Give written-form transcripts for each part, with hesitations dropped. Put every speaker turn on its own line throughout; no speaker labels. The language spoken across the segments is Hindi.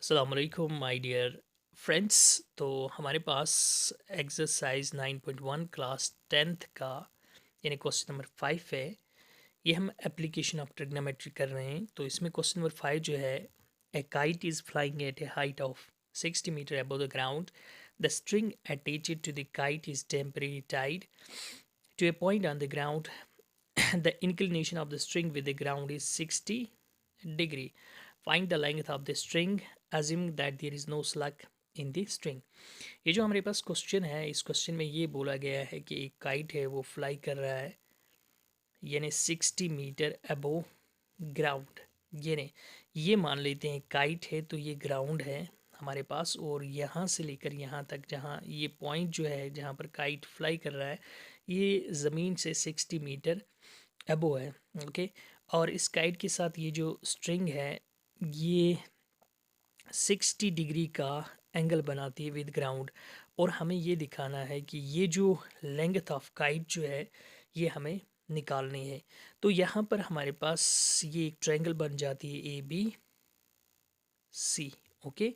अस्सलाम वालेकुम माय डियर फ्रेंड्स। तो हमारे पास एक्सरसाइज 9.1 क्लास 10th का यानी क्वेश्चन नंबर 5 है। ये हम एप्लीकेशन ऑफ ट्रिग्नोमेट्री कर रहे हैं। तो इसमें क्वेश्चन नंबर 5 जो है, a kite is flying at a height of 60 metre above the ground. The string attached to the kite is temporary tied to a point on the ground. The inclination of the string with the ground is 60 degree. Find the length of the string assuming that there is no slug in the string. ये जो हमारे पास क्वेश्चन है, इस क्वेश्चन में ये बोला गया है कि एक काइट है वो फ्लाई कर रहा है यानी 60 मीटर अबोव ग्राउंड। यानी ये मान लेते हैं काइट है तो ये ग्राउंड है हमारे पास, और यहाँ से लेकर यहाँ तक जहाँ ये पॉइंट जो है जहाँ पर काइट फ्लाई कर रहा है ये ज़मीन से 60 मीटर अबो है। ओके, और इस काइट के साथ ये जो स्ट्रिंग है ये 60 डिग्री का एंगल बनाती है विद ग्राउंड, और हमें ये दिखाना है कि ये जो लेंथ ऑफ काइट जो है ये हमें निकालनी है। तो यहाँ पर हमारे पास ये एक ट्रायंगल बन जाती है A B C. Okay,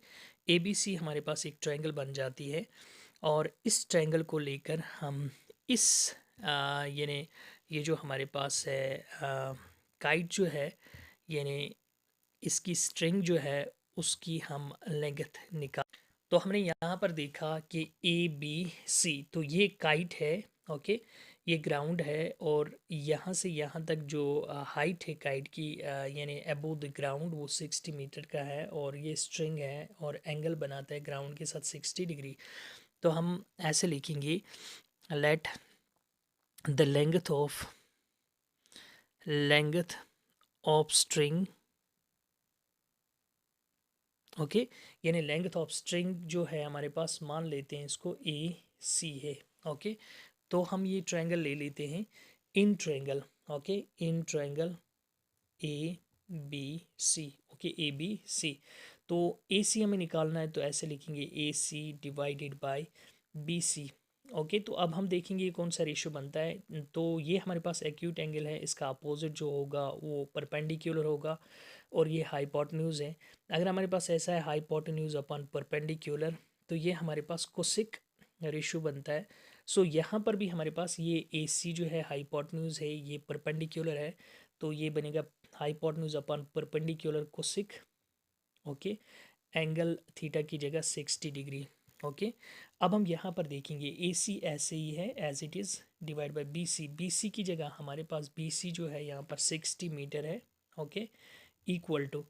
A B C हमारे पास एक ट्रायंगल बन जाती है, और इस ट्रायंगल को लेकर हम इस यानी ये जो हमारे पास है काइट जो है यानी इसकी स्ट्रिंग जो है उसकी हम लेंथ निकाल। तो हमने यहाँ पर देखा कि ए बी सी, तो ये काइट है। ओके, ये ग्राउंड है, और यहाँ से यहाँ तक जो हाइट है काइट की यानी अबोव द ग्राउंड वो 60 मीटर का है, और ये स्ट्रिंग है और एंगल बनाता है ग्राउंड के साथ 60 डिग्री। तो हम ऐसे लिखेंगे, let the length of string. Okay, यानी लेंथ ऑफ स्ट्रिंग जो है हमारे पास, मान लेते हैं इसको ए सी है। ओके, तो हम ये ट्रायंगल ले लेते हैं in triangle. Okay, in triangle A B C. Okay, A B C. तो ए सी हमें निकालना है, तो ऐसे लिखेंगे A C divided by B C. Okay, तो अब हम देखेंगे ये कौन सा रेशियो बनता है। तो ये हमारे पास एक्यूट एंगल है, इसका अपोजिट जो होगा वो परपेंडिकुलर होगा, और ये हाइपोटेन्यूज है। अगर हमारे पास ऐसा है हाइपोटेन्यूज अपन परपेंडिकुलर, तो ये हमारे पास कोसिक रेशियो बनता है। सो यहाँ पर भी हमारे पास ये ए सी जो है हाइपोटेन्यूज है, ये परपेंडिकुलर है, तो ये बनेगा hypotenuse upon perpendicular cosec. Okay, angle theta की जगह 60 डिग्री। ओके, अब हम यहाँ पर देखेंगे ए सी ऐसे ही है as it is divide by B C. B C की जगह हमारे पास बी सी जो है यहाँ पर 60 मीटर है। ओके, इक्वल टू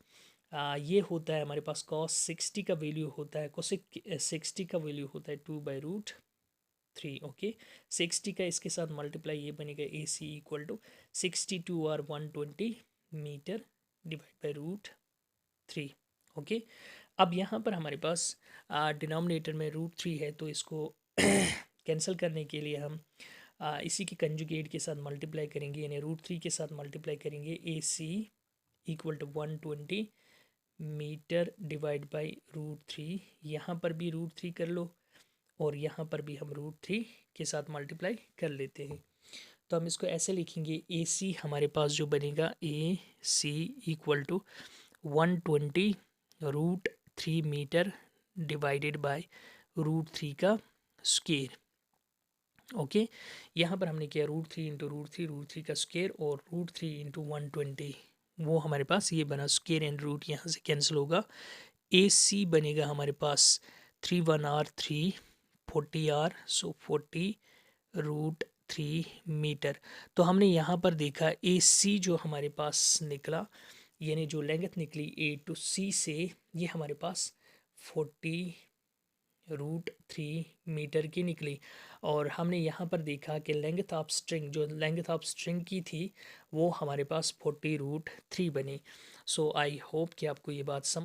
ये होता है हमारे पास कॉस 60 का वैल्यू होता है, कोसिक 60 का वैल्यू होता है 2/√3। ओके, 60 का इसके साथ मल्टीप्लाई ये बनेगा ए सी इक्वल टू 62 और 120 मीटर डिवाइड बाय √3। ओके, अब यहाँ पर हमारे पास डिनोमिनेटर में √3 है, तो इसको कैंसिल करने के लिए हम इसी के कंजुगेट के साथ मल्टीप्लाई करेंगे, यानी √3 के साथ मल्टीप्लाई करेंगे A C equal to 120 metre divide by √3। यहाँ पर भी √3 कर लो, और यहाँ पर भी हम √3 के साथ मल्टीप्लाई कर लेते हैं। तो हम इसको ऐसे लिखेंगे, ए सी हमारे पास जो बनेगा A C equal to 120√3 metre divided by √3 का स्क्वायर। ओके, यहाँ पर हमने किया √3 इंटू √3 का स्क्वायर, और √3 इंटू 120 वो हमारे पास ये बना स्क्वायर, एंड रूट यहाँ से कैंसिल होगा। ए सी बनेगा हमारे पास 3 1 r 3 40 r, सो 40√3 मीटर। तो हमने यहाँ पर देखा ए सी जो हमारे पास निकला, यानी जो लेंथ निकली ए टू सी से, ये हमारे पास 40√3 मीटर की निकली। और हमने यहाँ पर देखा कि लेंथ ऑफ स्ट्रिंग, जो लेंथ ऑफ स्ट्रिंग की थी वो हमारे पास 40√3 बनी। सो आई होप कि आपको ये बात समझ